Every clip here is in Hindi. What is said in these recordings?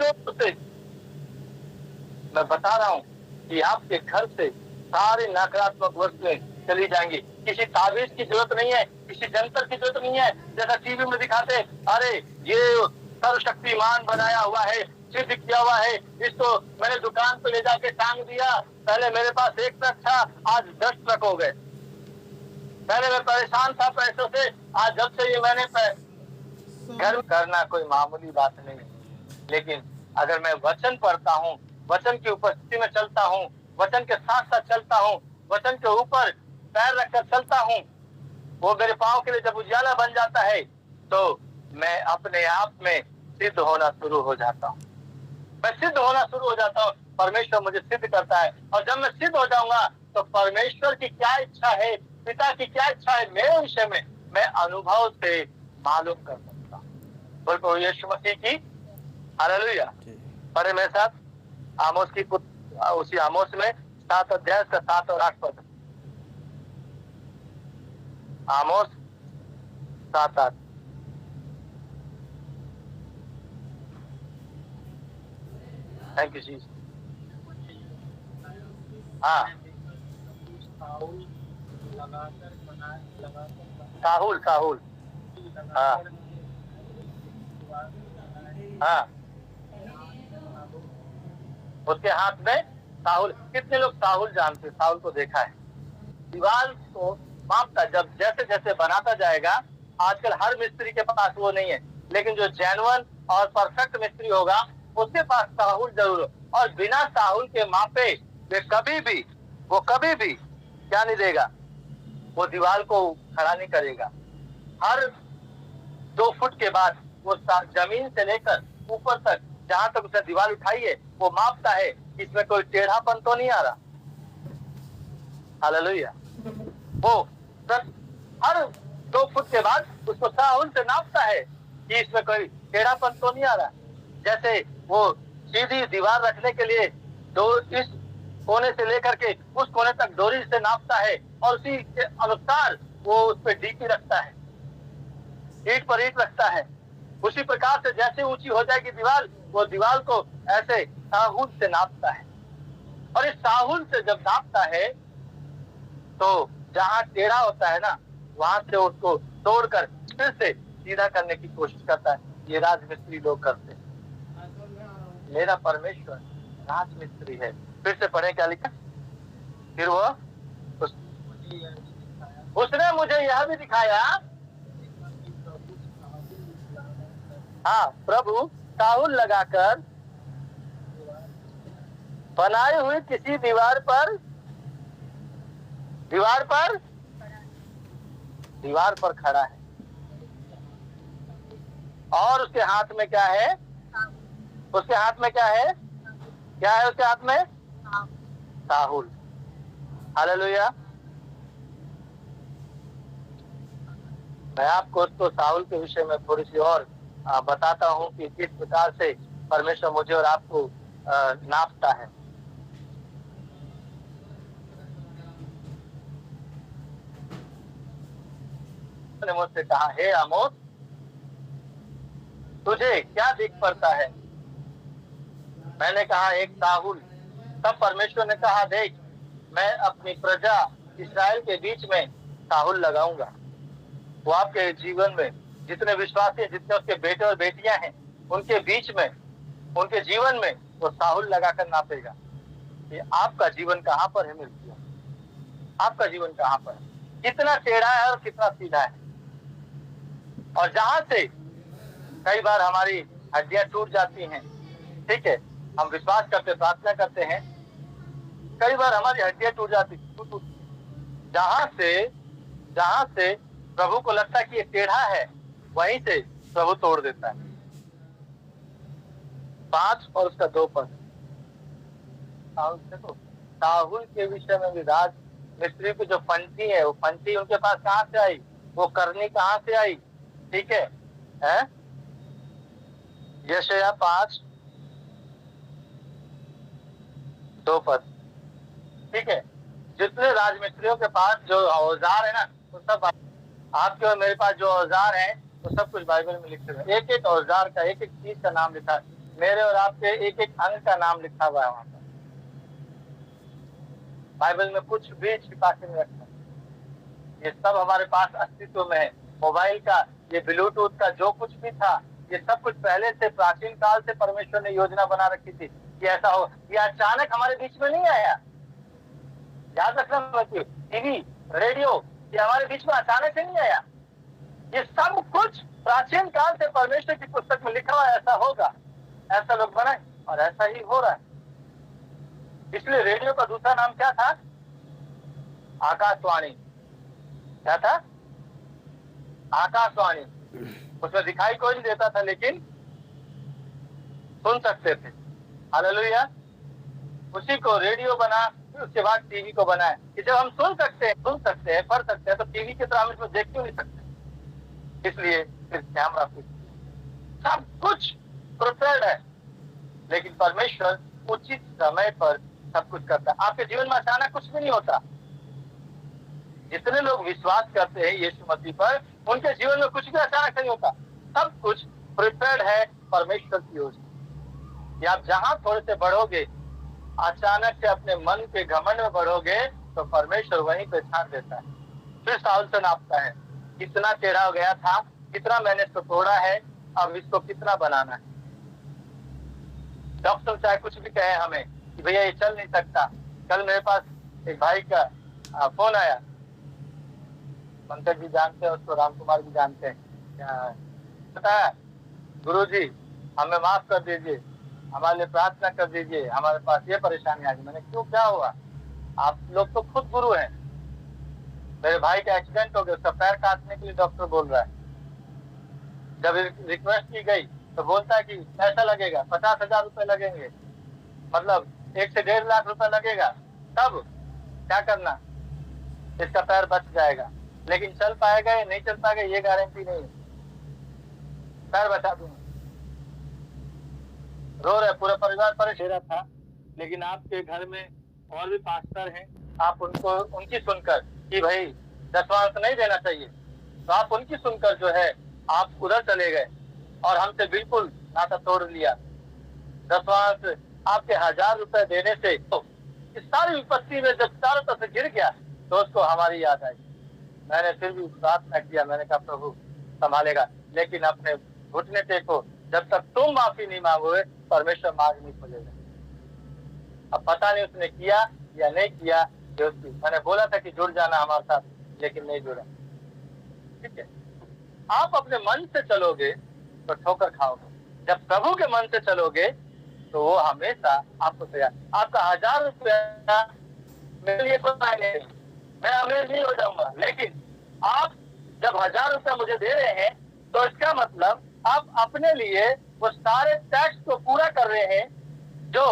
से मैं बता रहा हूँ कि आपके घर से सारी नकारात्मक वस्तुएं चली जाएंगी। किसी ताबीज की जरूरत नहीं है, किसी जंतर की जरूरत नहीं है। जैसा टीवी में दिखाते, अरे ये सर्वशक्तिमान बनाया हुआ है, सिद्ध किया हुआ है, इसको मैंने दुकान पे ले जाके टांग दिया, पहले मेरे पास 1 ट्रक था, आज 10 ट्रक हो गए। पहले मैं परेशान था पैसों से, आज जब से ये मैंने घर करना कोई मामूली बात नहीं है। लेकिन अगर मैं वचन पढ़ता हूँ, वचन की उपस्थिति में चलता हूँ, वचन के साथ साथ चलता हूँ, वचन के ऊपर पैर रखकर चलता हूँ, वो मेरे पाँव के लिए जब उजाला बन जाता है तो मैं अपने आप में सिद्ध होना शुरू हो जाता हूँ। मैं सिद्ध होना शुरू हो जाता हूँ, परमेश्वर मुझे सिद्ध करता है। और जब मैं सिद्ध हो जाऊंगा तो परमेश्वर की क्या इच्छा है, पिता की क्या इच्छा है मेरे विषय में, मैं अनुभव से मालूम कर सकता हूँ। बोलो यीशु मसीह की हालेलुया। पढ़े मेरे साथ आमोस की उसी आमोस में 7 अध्याय का 7 और 8 पद। आमोस 7-8। थैंक यू जी। हाँ, साहुल साहुल। हाँ हाँ, उसके हाथ में साहुल। कितने लोग साहुल जानते, साहुल को देखा है? दीवार को मापता, जब जैसे जैसे बनाता जाएगा, आजकल हर मिस्त्री के पास वो नहीं है, लेकिन जो जेन्युइन और परफेक्ट मिस्त्री होगा उसके पास साहुल जरूर हो। और बिना साहुल के मापे वे कभी भी क्या नहीं देगा, वो दीवार को खड़ा नहीं करेगा। हर 2 फुट के बाद वो जमीन से लेकर ऊपर तक जहां तक उसने दीवार उठाई है वो मापता है, इसमें कोई टेढ़ापन तो नहीं आ रहा। हालेलुया। वो हर 2 फुट के बाद उसको साहुल से नापता है कि इसमें कोई टेढ़ापन तो नहीं आ रहा। जैसे वो सीधी दीवार रखने के लिए इस कोने से लेकर के उस कोने तक डोरी से नापता है और उसी के अनुसार वो उस पर डीपी रखता है, ईंट पर ईंट रखता है। उसी प्रकार से जैसे ऊंची हो जाएगी दीवार, वो दीवार को ऐसे साहुल से नापता है। और इस साहुल से जब नापता है तो जहां टेढ़ा होता है ना, वहां से उसको तोड़कर फिर से सीधा करने की कोशिश करता है। ये राजमिस्त्री लोग करते हैं। मेरा परमेश्वर राजमिस्त्री है। फिर से पढ़े क्या लिखा, फिर वो उसने मुझे यह भी दिखाया। हाँ, प्रभु साहुल लगाकर बनाई हुई किसी दीवार पर खड़ा है और उसके हाथ में क्या है? उसके हाथ में क्या है? क्या है उसके हाथ में? साहुल। हालेलुया। मैं आपको तो साहुल के विषय में थोड़ी सी और बताता हूँ कि किस प्रकार से परमेश्वर मुझे और आपको नापता है। ने मुझसे कहा, हे आमोस, तुझे क्या दिख पड़ता है? मैंने कहा, एक साहुल। तब परमेश्वर ने कहा, देख, मैं अपनी प्रजा इस्राएल के बीच में साहुल लगाऊंगा। वो आपके जीवन में जितने विश्वासी हैं, जितने उसके बेटे और बेटियां हैं, उनके बीच में, उनके जीवन में वो साहुल लगाकर नापेगा कि आपका जीवन कहाँ पर है मिलती है, आपका जीवन कहाँ पर है, कितना टेढ़ा है और कितना सीधा है। और जहां से कई बार हमारी हड्डियां टूट जाती हैं, ठीक है, हम विश्वास करते, प्रार्थना करते हैं, कई बार हमारी हड्डियां टूट जाती, जहां से प्रभु को लगता है कि ये टेढ़ा है, वहीं से प्रभु तोड़ देता है। 5 और उसका 2 पद। साहुल के विषय में भी राज मिस्त्री की जो फंटी है, वो फंटी उनके पास कहाँ से आई, वो करनी कहाँ से आई? ठीक है, यशायाह 5 2 पद। ठीक है, जितने राजमिस्त्रियों के पास जो औजार है ना, वो सब आपके और मेरे पास जो औजार है वो सब कुछ बाइबल में लिखे हुए हैं। एक एक औजार का, एक एक चीज का नाम लिखा मेरे और आपके एक एक अंग का नाम लिखा हुआ है वहां पर। बाइबल में कुछ भी छिपा के नहीं रखा, ये सब हमारे पास अस्तित्व में है। मोबाइल का, ये ब्लूटूथ का जो कुछ भी था, ये सब कुछ पहले से प्राचीन काल से परमेश्वर ने योजना बना रखी थी कि ऐसा हो। ये अचानक हमारे बीच में नहीं आया, याद रखना बच्चों। टीवी, रेडियो, ये हमारे बीच में अचानक से नहीं आया। ये सब कुछ प्राचीन काल से परमेश्वर की पुस्तक में लिखा हुआ ऐसा होगा, ऐसा लोग बनाए और ऐसा ही हो रहा है। इसलिए रेडियो का दूसरा नाम क्या था? आकाशवाणी। क्या था? आकाशवाणी। उसमें दिखाई कोई नहीं देता था, लेकिन सुन सकते थे। हालेलुया। उसी को रेडियो बना, फिर उसके बाद टीवी को बनाया कि जब हम सुन सकते हैं, पढ़ सकते हैं, तो टीवी की तरह हम इसमें देख क्यों नहीं सकते? इसलिए फिर कैमरा फिट, सब कुछ प्रिपेयर्ड है। लेकिन परमेश्वर उचित समय पर सब कुछ करता है। आपके जीवन में अचानक कुछ भी नहीं होता। जितने लोग विश्वास करते हैं यीशु मसीह पर, उनके जीवन में कुछ भी अचानक नहीं होता। सब कुछ प्रिपेयर्ड है परमेश्वर की ओर से। आप जहां थोड़े से बढ़ोगे, अचानक से अपने मन के घमंड में बढ़ोगे, तो परमेश्वर वहीं पे छान देता है। फिर साउल से नापता है, कितना टेढ़ा हो गया था, कितना मैंने इसको तोड़ा है, अब इसको कितना बनाना है। डॉक्टर चाहे कुछ भी कहे हमें कि भैया ये चल नहीं सकता। कल मेरे पास एक भाई का फोन आया, पंकज जी जानते हैं उसको, राम कुमार भी जानते हैं। पता है, गुरु जी हमें माफ कर दीजिए, हमारे लिए प्रार्थना कर दीजिए, हमारे पास ये परेशानी आ गई। मैंने क्यों, क्या हुआ? आप लोग तो खुद गुरु हैं। मेरे भाई का एक्सीडेंट हो गया, उसका पैर काटने के लिए डॉक्टर बोल रहा है। जब रिक्वेस्ट की गई तो बोलता है कि पैसा लगेगा, 50,000 रुपए लगेंगे, मतलब 1 से 1.5 लाख रुपए लगेगा, तब क्या करना, इसका पैर बच जाएगा। लेकिन चल पाएगा या नहीं चल पाएगा ये गारंटी नहीं है। पैर बचा दूंगा। रो रहे, पूरा परिवार परेशान था। लेकिन आपके घर में और भी पास्टर हैं, आप उनकी सुनकर कि भाई दशमांश नहीं देना चाहिए, तो आप उनकी सुनकर जो है आप उधर चले गए और हमसे बिल्कुल नाता तोड़ लिया। दशमांश आपके 1,000 रुपए देने से तो इस सारी विपत्ति में जब चारों तरफ से गिर गया, तो उसको हमारी याद आई। मैंने फिर भी प्रार्थना किया, मैंने कहा प्रभु संभालेगा, लेकिन अपने घुटने टेको, जब तक तुम माफी नहीं मांगोगे परमेश्वर मार्ग नहीं खोलेगा। अब पता नहीं उसने किया या नहीं किया, मैंने बोला था कि जुड़ जाना हमारे साथ, लेकिन नहीं जुड़ा। ठीक है, आप अपने मन से चलोगे तो ठोकर खाओगे। जब प्रभु के मन से चलोगे तो वो हमेशा आपको तैयार। आपका 1,000 रुपया मेरे लिए कोई मायने नहीं, मैं अमीर नहीं हो जाऊंगा, लेकिन आप जब 1,000 रुपया मुझे दे रहे हैं, तो इसका मतलब आप अपने लिए वो सारे टैक्स को पूरा कर रहे हैं, जो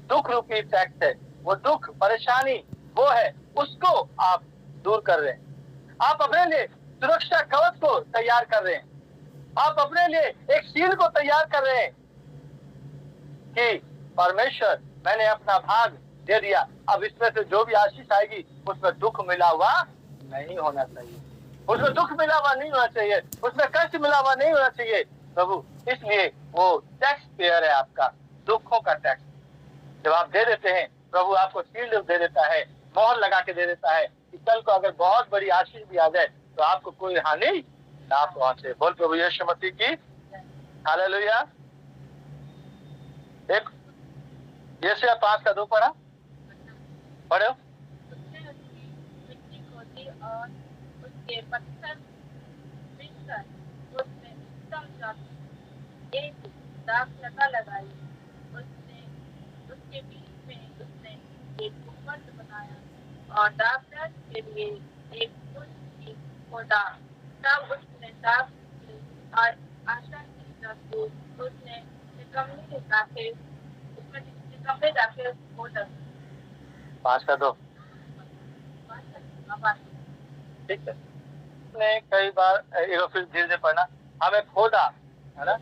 दुख रूपी टैक्स है, वो दुख परेशानी वो है, उसको आप दूर कर रहे हैं। आप अपने लिए सुरक्षा कवच को तैयार कर रहे हैं, आप अपने लिए एक शील को तैयार कर रहे हैं कि परमेश्वर मैंने अपना भाग दे दिया, अब इसमें से जो भी आशीष आएगी उसमें दुख मिला हुआ नहीं होना चाहिए, उसमें दुख मिला हुआ नहीं होना चाहिए, उसमें कष्ट मिला हुआ नहीं होना चाहिए प्रभु। इसलिए वो टैक्स पेयर है आपका, दुखों का टैक्स। जब आप दे देते हैं, प्रभु आपको शील्ड दे देता है, मोहर लगा के दे देता है कि कल को अगर बहुत बड़ी आशीष भी आ जाए तो आपको कोई हानि ना पहुंचे। बोल प्रभु यीशु मसीह की हालेलुया। एक यशायाह 5:2 पढ़ा, पढ़ो। और उसके पत्थर मिलकर उसमें उत्तम जाति एक दाखलता लगाई। उसने उसके बीच में उसने एक गुम्बद बनाया और दाखलत के लिए एक पुल भी खोदा। तब उसने दाख और आशा की जाति उसने निकम्मे जाके खोदा। 5:2 ठीक है। ने कई बार फिर धीरे से पढ़ना, हमें खोदा है ना,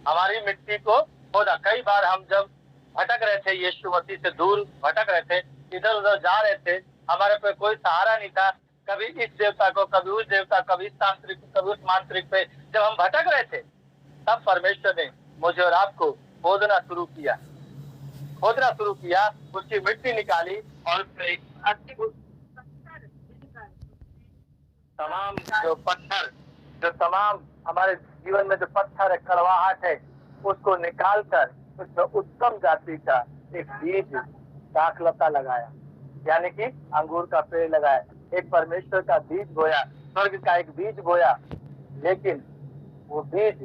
हमारी मिट्टी को खोदा। कई बार हम जब भटक रहे थे, यीशु मसीह से दूर भटक रहे थे, इधर उधर जा रहे थे, हमारे पे कोई सहारा नहीं था, कभी इस देवता को, कभी उस देवता, कभी इस तांत्रिक, कभी उस मांत्रिक पे जब हम भटक रहे थे, तब परमेश्वर ने मुझे और आपको खोदना शुरू किया, उसकी मिट्टी निकाली और उसमें एक पत्थर मिलकर तमाम जो तमाम हमारे जीवन में जो पत्थर है, कड़वाहट है, उसको निकाल कर उसमें उत्तम जाति का एक बीज दाखलता लगाया, यानी कि अंगूर का पेड़ लगाया। एक परमेश्वर का बीज बोया, स्वर्ग का एक बीज बोया, लेकिन वो बीज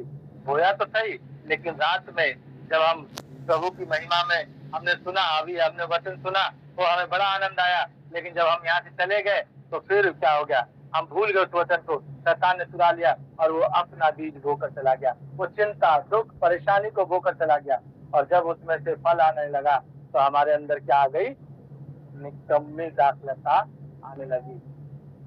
बोया तो सही, लेकिन रात में जब हम प्रभु की महिमा में हमने सुना, अभी हमने वचन सुना, तो हमें बड़ा आनंद आया, लेकिन जब हम यहाँ से चले गए तो फिर क्या हो गया, हम भूल गए उस वचन को, शैतान ने चुरा लिया और वो अपना बीज बोकर चला गया। वो चिंता, दुख, परेशानी को बोकर चला गया, और जब उसमें से फल आने लगा तो हमारे अंदर क्या आ गई, निकम्मी दाखलता आने लगी।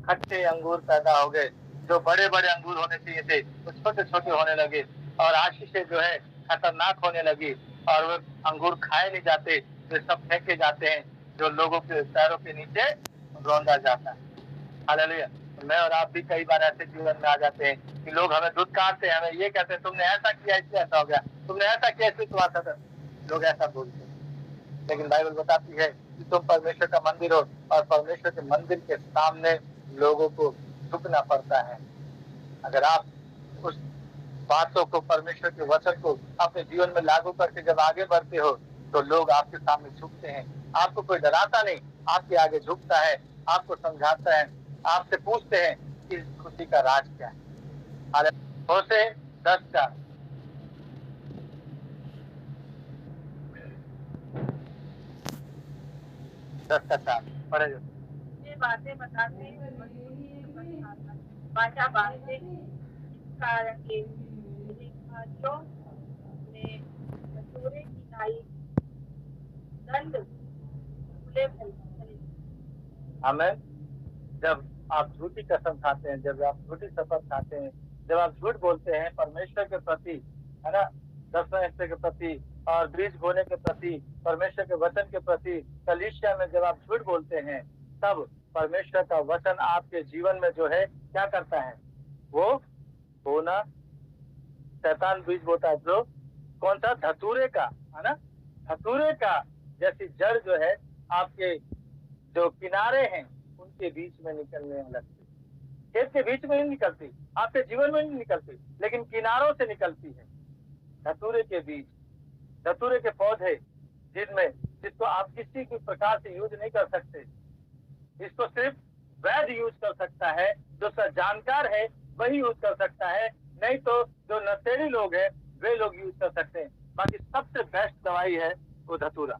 खट्टे अंगूर पैदा हो गए, जो बड़े बड़े अंगूर होने चाहिए थे वो छोटे छोटे होने लगे, और आशीषें जो है खतरनाक होने लगी, और वो अंगूर खाए नहीं जाते, वे सब फेंके जाते हैं, जो लोगों के पैरों के नीचे रौंदा जाता है। हालेलुया। मैं और आप भी कई बार ऐसे जीवन में आ जाते हैं कि लोग हमें धुतकारते हैं, हमें ये कहते हैं तुमने ऐसा किया इसलिए ऐसा हो गया, तुमने ऐसा किया इसलिए तुम्हारा था। लोग ऐसा बोलते हैं, लेकिन बाइबल बताती है कि तुम परमेश्वर का मंदिर हो, और परमेश्वर के मंदिर के सामने लोगों को झुकना पड़ता है। अगर आप उस बातों को, परमेश्वर के वचन को अपने जीवन में लागू करके जब आगे बढ़ते हो तो लोग आपके सामने झुकते हैं। आपको कोई डराता नहीं, आपके आगे झुकता है, आपको समझाता है, आपसे पूछते हैं कि इस खुशी का राज क्या है। होशे 10 का 4 पढ़े। ये बातें बताते बाजा बांधते कारण के अधिकारियों ने मसूरे की नाई दंड खुले चले। हमें जब आप झूठी कसम खाते हैं, जब आप झूठी शपथ खाते हैं, जब आप झूठ बोलते हैं परमेश्वर के प्रति, है ना, 10वें हिस्से के प्रति और बीज बोने के प्रति, परमेश्वर के वचन के प्रति, कलीसिया में जब आप झूठ बोलते हैं, तब परमेश्वर का वचन आपके जीवन में जो है क्या करता है, वो बोना, शैतान बीज बोता है, जो कौन सा, धतूरे का, है ना, धतूरे का जैसी जड़ जो है आपके जो किनारे हैं उनके बीच में निकलने लगती, खेत के बीच में नहीं निकलती, आपके जीवन में नहीं निकलती, लेकिन किनारों से निकलती है। धतूरे के बीज, धतूरे के पौधे जिसको आप किसी भी प्रकार से यूज नहीं कर सकते, इसको सिर्फ वैद्य यूज कर सकता है, जो जानकार है वही यूज कर सकता है, नहीं तो जो नशेड़ी लोग हैं वे लोग यूज कर सकते हैं। बाकी सबसे बेस्ट दवाई है वो धतूरा।